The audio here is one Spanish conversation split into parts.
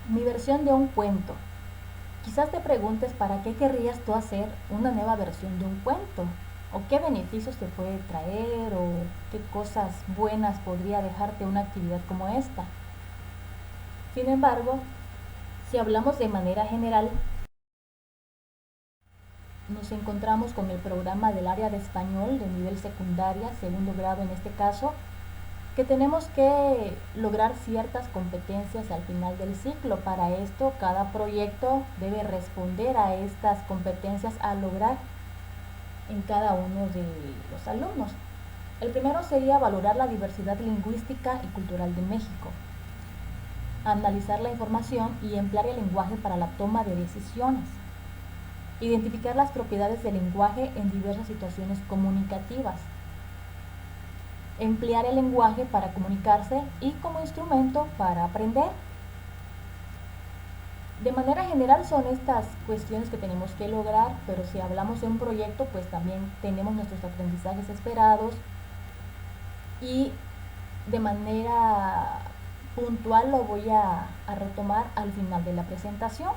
Mi versión de un cuento. Quizás te preguntes para qué querrías tú hacer una nueva versión de un cuento, o qué beneficios te puede traer, o qué cosas buenas podría dejarte una actividad como esta. Sin embargo, si hablamos de manera general, nos encontramos con el programa del área de español de nivel secundaria, segundo grado en este caso, que tenemos que lograr ciertas competencias al final del ciclo. Para esto, cada proyecto debe responder a estas competencias a lograr en cada uno de los alumnos. El primero sería valorar la diversidad lingüística y cultural de México, analizar la información y emplear el lenguaje para la toma de decisiones, identificar las propiedades del lenguaje en diversas situaciones comunicativas, emplear el lenguaje para comunicarse y como instrumento para aprender. De manera general son estas cuestiones que tenemos que lograr, pero si hablamos de un proyecto, pues también tenemos nuestros aprendizajes esperados y de manera puntual lo voy a retomar al final de la presentación.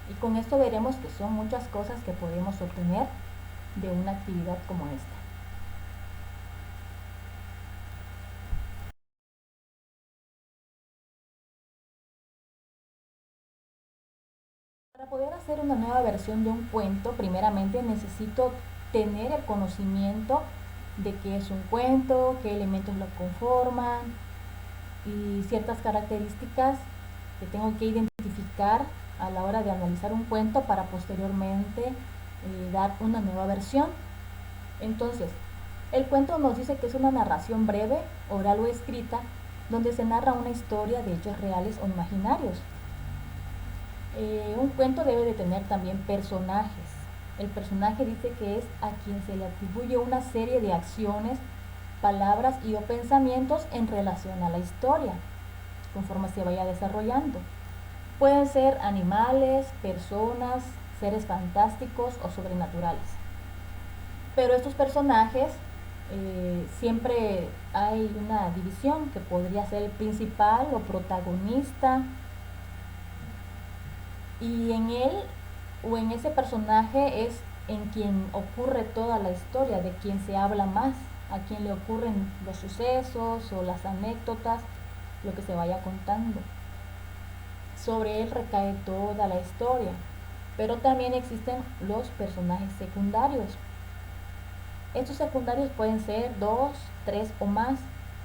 Y con esto veremos que son muchas cosas que podemos obtener de una actividad como esta. Para poder hacer una nueva versión de un cuento, primeramente necesito tener el conocimiento de qué es un cuento, qué elementos lo conforman y ciertas características que tengo que identificar a la hora de analizar un cuento para posteriormente dar una nueva versión. Entonces, el cuento nos dice que es una narración breve, oral o escrita, donde se narra una historia de hechos reales o imaginarios. Un cuento debe de tener también personajes. El personaje dice que es a quien se le atribuye una serie de acciones, palabras y o pensamientos en relación a la historia, conforme se vaya desarrollando. Pueden ser animales, personas, seres fantásticos o sobrenaturales. Pero estos personajes siempre hay una división que podría ser el principal o protagonista, y en él o en ese personaje es en quien ocurre toda la historia, de quien se habla más, a quien le ocurren los sucesos o las anécdotas, lo que se vaya contando. Sobre él recae toda la historia. Pero también existen los personajes secundarios. Estos secundarios pueden ser dos, tres o más,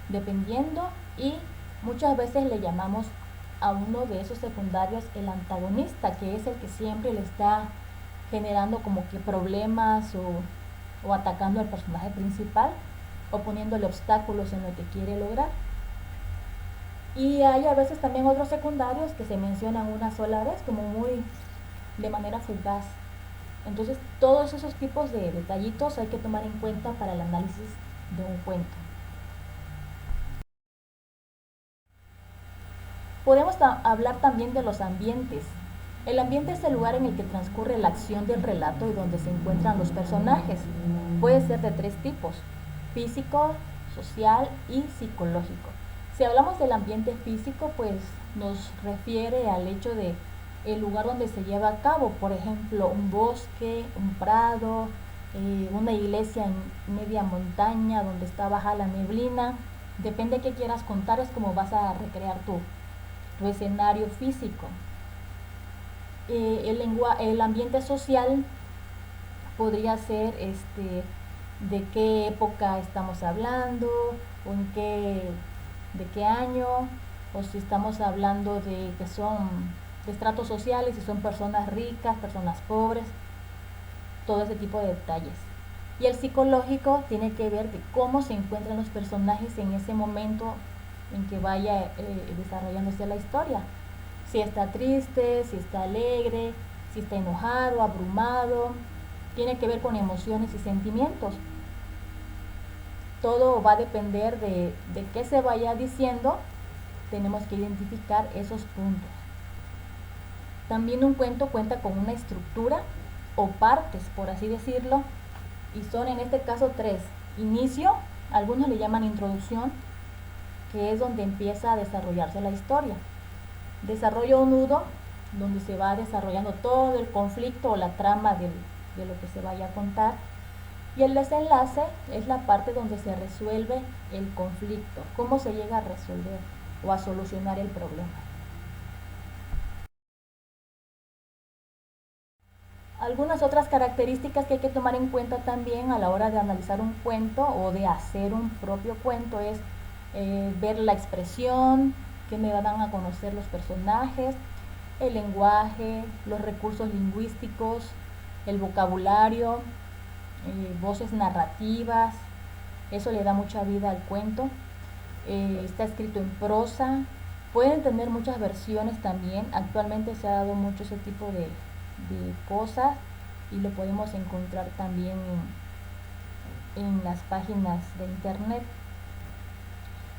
dependiendo, y muchas veces le llamamos a uno de esos secundarios el antagonista, que es el que siempre le está generando como que problemas o atacando al personaje principal o poniéndole obstáculos en lo que quiere lograr. Y hay a veces también otros secundarios que se mencionan una sola vez, como muy de manera fugaz. Entonces, todos esos tipos de detallitos hay que tomar en cuenta para el análisis de un cuento. Podemos hablar también de los ambientes. El ambiente es el lugar en el que transcurre la acción del relato y donde se encuentran los personajes. Puede ser de tres tipos: físico, social y psicológico. Si hablamos del ambiente físico, pues nos refiere al hecho de el lugar donde se lleva a cabo, por ejemplo, un bosque, un prado, una iglesia en media montaña donde está baja la neblina. Depende de qué quieras contar, es como vas a recrear tu escenario físico. El ambiente social podría ser de qué época estamos hablando, o de qué año, o si estamos hablando de que son de estratos sociales, si son personas ricas, personas pobres, todo ese tipo de detalles. Y el psicológico tiene que ver de cómo se encuentran los personajes en ese momento en que vaya desarrollándose la historia. Si está triste, si está alegre, si está enojado, abrumado. Tiene que ver con emociones y sentimientos. Todo va a depender de qué se vaya diciendo. Tenemos que identificar esos puntos. También un cuento cuenta con una estructura o partes, por así decirlo, y son en este caso tres: inicio, algunos le llaman introducción, que es donde empieza a desarrollarse la historia; Desarrollo un nudo donde se va desarrollando todo el conflicto o la trama de lo que se vaya a contar. Y el desenlace es la parte donde se resuelve el conflicto, cómo se llega a resolver o a solucionar el problema. Algunas otras características que hay que tomar en cuenta también a la hora de analizar un cuento o de hacer un propio cuento es ver la expresión que me dan a conocer los personajes, el lenguaje, los recursos lingüísticos, el vocabulario, voces narrativas. Eso le da mucha vida al cuento. Está escrito en prosa. Pueden tener muchas versiones también. Actualmente se ha dado mucho ese tipo de cosas y lo podemos encontrar también en las páginas de internet.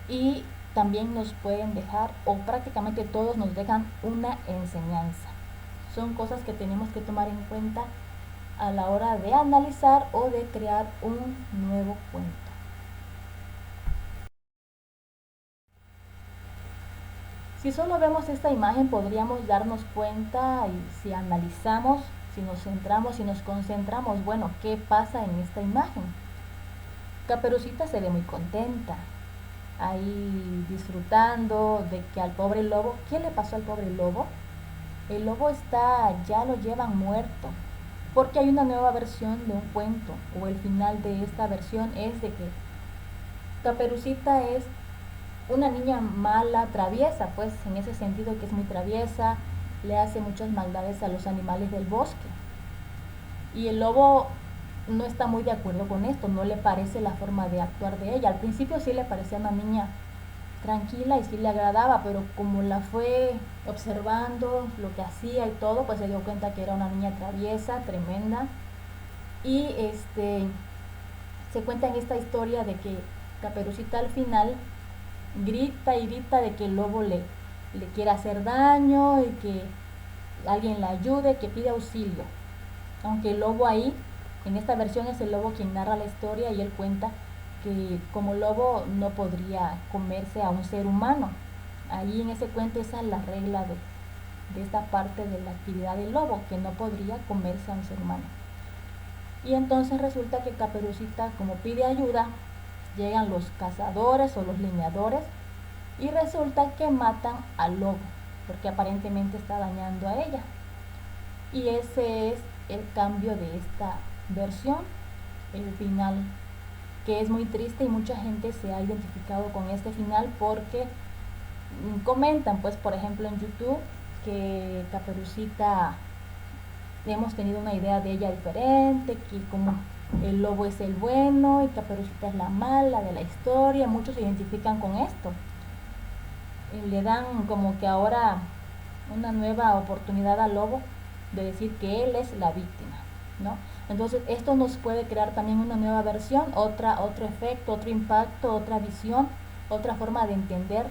Y también nos pueden dejar, o prácticamente todos nos dejan una enseñanza. Son cosas que tenemos que tomar en cuenta a la hora de analizar o de crear un nuevo cuento. Si solo vemos esta imagen podríamos darnos cuenta, y si analizamos, si nos centramos, si nos concentramos, bueno, ¿qué pasa en esta imagen? Caperucita se ve muy contenta, ahí disfrutando de que al pobre lobo, ¿qué le pasó al pobre lobo? El lobo ya lo llevan muerto, porque hay una nueva versión de un cuento, o el final de esta versión es de que Caperucita es una niña mala, traviesa, pues en ese sentido que es muy traviesa, le hace muchas maldades a los animales del bosque. Y el lobo no está muy de acuerdo con esto, no le parece la forma de actuar de ella. Al principio sí le parecía una niña tranquila y sí le agradaba, pero como la fue observando lo que hacía y todo, pues se dio cuenta que era una niña traviesa, tremenda. Y se cuenta en esta historia de que Caperucita al final grita y grita de que el lobo le quiere hacer daño y que alguien la ayude, que pide auxilio. Aunque el lobo ahí, en esta versión es el lobo quien narra la historia y él cuenta que como lobo no podría comerse a un ser humano. Ahí en ese cuento esa es la regla de esta parte de la actividad del lobo, que no podría comerse a un ser humano. Y entonces resulta que Caperucita, como pide ayuda, llegan los cazadores o los leñadores y resulta que matan al lobo, porque aparentemente está dañando a ella. Y ese es el cambio de esta versión, el final, que es muy triste y mucha gente se ha identificado con este final porque comentan, pues por ejemplo en YouTube, que Caperucita, hemos tenido una idea de ella diferente, que como el lobo es el bueno y Caperucita es la mala de la historia, muchos se identifican con esto. Le dan como que ahora una nueva oportunidad al lobo de decir que él es la víctima, ¿no? Entonces esto nos puede crear también una nueva versión, otro efecto, otro impacto, otra visión, otra forma de entender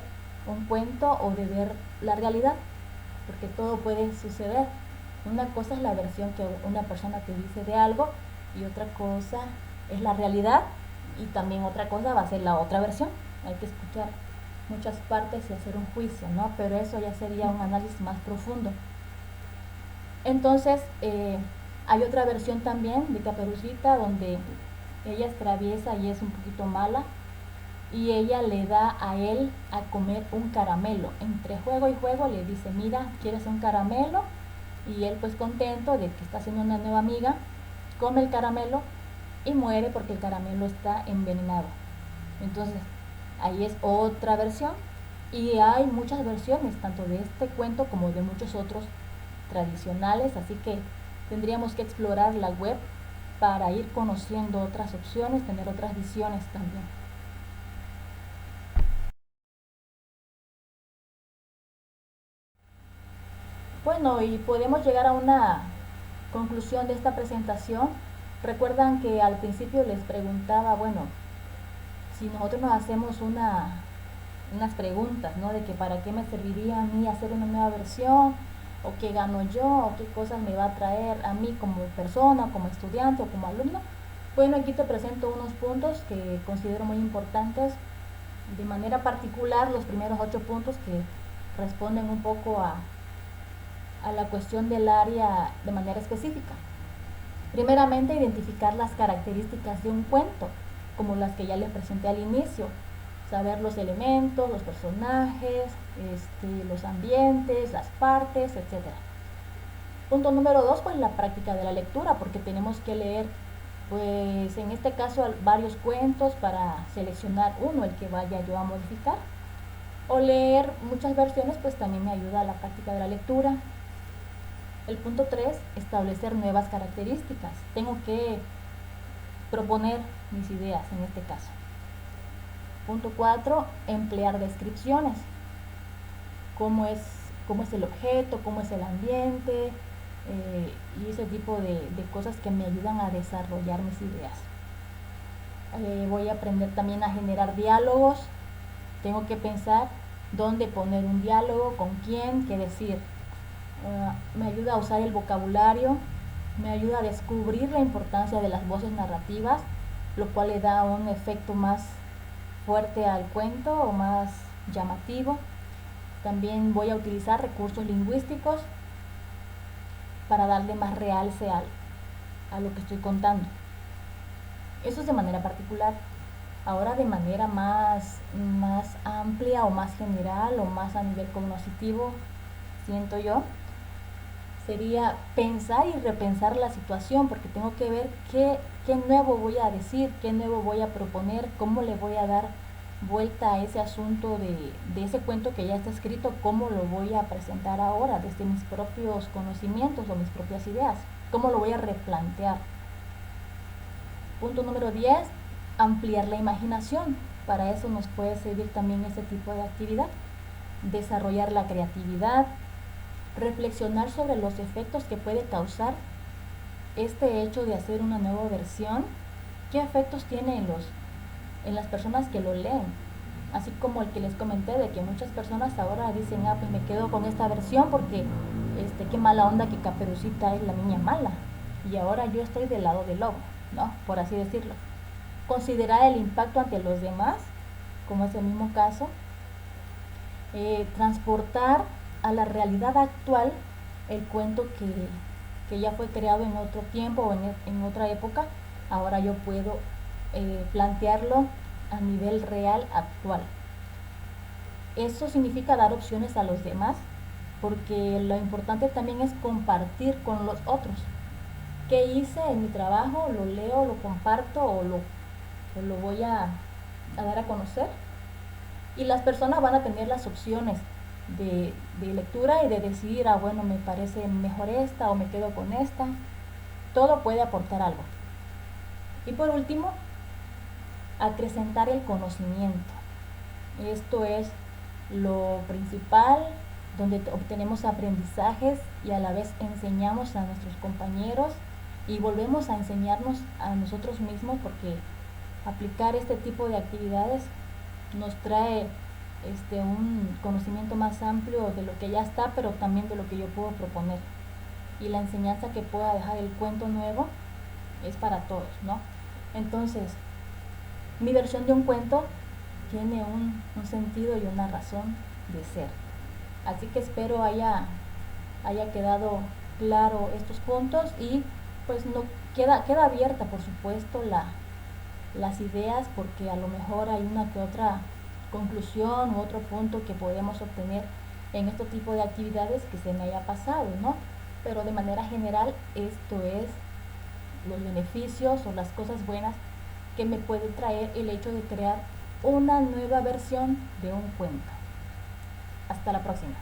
un cuento o de ver la realidad, porque todo puede suceder. Una cosa es la versión que una persona te dice de algo y otra cosa es la realidad y también otra cosa va a ser la otra versión. Hay que escuchar muchas partes y hacer un juicio, ¿no? Pero eso ya sería un análisis más profundo. Entonces, hay otra versión también de Caperucita donde ella es traviesa y es un poquito mala y ella le da a él a comer un caramelo. Entre juego y juego le dice, mira, ¿quieres un caramelo? Y él pues contento de que está haciendo una nueva amiga, come el caramelo y muere porque el caramelo está envenenado. Entonces, ahí es otra versión y hay muchas versiones, tanto de este cuento como de muchos otros tradicionales, así que tendríamos que explorar la web para ir conociendo otras opciones, tener otras visiones también. Bueno, y podemos llegar a una conclusión de esta presentación. Recuerdan que al principio les preguntaba, bueno, si nosotros nos hacemos unas preguntas, ¿no? De que para qué me serviría a mí hacer una nueva versión, o qué gano yo, o qué cosas me va a traer a mí como persona, como estudiante o como alumno. Bueno, aquí te presento unos puntos que considero muy importantes. De manera particular, los primeros 8 puntos que responden un poco a la cuestión del área de manera específica. Primeramente, identificar las características de un cuento, como las que ya les presenté al inicio. Saber los elementos, los personajes, los ambientes, las partes, etc. Punto número 2, pues la práctica de la lectura, porque tenemos que leer, pues en este caso, varios cuentos para seleccionar uno, el que vaya yo a modificar. O leer muchas versiones, pues también me ayuda a la práctica de la lectura. El punto 3, establecer nuevas características. Tengo que proponer mis ideas en este caso. Punto 4, emplear descripciones. Cómo es el objeto, cómo es el ambiente, y ese tipo de cosas que me ayudan a desarrollar mis ideas. Voy a aprender también a generar diálogos. Tengo que pensar dónde poner un diálogo, con quién, qué decir. Me ayuda a usar el vocabulario, me ayuda a descubrir la importancia de las voces narrativas, lo cual le da un efecto más fuerte al cuento o más llamativo. También voy a utilizar recursos lingüísticos para darle más realce a lo que estoy contando. Eso es de manera particular. Ahora de manera más amplia o más general o más a nivel cognitivo, siento yo, sería pensar y repensar la situación, porque tengo que ver qué nuevo voy a decir, qué nuevo voy a proponer, cómo le voy a dar vuelta a ese asunto de ese cuento que ya está escrito, cómo lo voy a presentar ahora desde mis propios conocimientos o mis propias ideas, cómo lo voy a replantear. Punto número 10, ampliar la imaginación. Para eso nos puede servir también este tipo de actividad. Desarrollar la creatividad, reflexionar sobre los efectos que puede causar este hecho de hacer una nueva versión, qué efectos tiene en las personas que lo leen, así como el que les comenté de que muchas personas ahora dicen, pues me quedo con esta versión porque qué mala onda que Caperucita es la niña mala, y ahora yo estoy del lado del lobo, ¿no? Por así decirlo. Considerar el impacto ante los demás, como es el mismo caso. Transportar a la realidad actual el cuento que ya fue creado en otro tiempo o en otra época. Ahora yo puedo plantearlo a nivel real actual. Eso significa dar opciones a los demás, porque lo importante también es compartir con los otros. ¿Qué hice en mi trabajo? ¿Lo leo, lo comparto o lo voy a dar a conocer? Y las personas van a tener las opciones de lectura y de decidir, bueno, me parece mejor esta o me quedo con esta. Todo puede aportar algo. Y por último, acrecentar el conocimiento. Esto es lo principal, donde obtenemos aprendizajes y a la vez enseñamos a nuestros compañeros y volvemos a enseñarnos a nosotros mismos, porque aplicar este tipo de actividades nos trae un conocimiento más amplio de lo que ya está, pero también de lo que yo puedo proponer. Y la enseñanza que pueda dejar el cuento nuevo es para todos, ¿no? Entonces, mi versión de un cuento tiene un sentido y una razón de ser. Así que espero haya quedado claro estos puntos, y pues no queda abierta, por supuesto, las ideas, porque a lo mejor hay una que otra conclusión u otro punto que podemos obtener en este tipo de actividades que se me haya pasado, ¿no? Pero de manera general, esto es los beneficios o las cosas buenas que me puede traer el hecho de crear una nueva versión de un cuento. Hasta la próxima.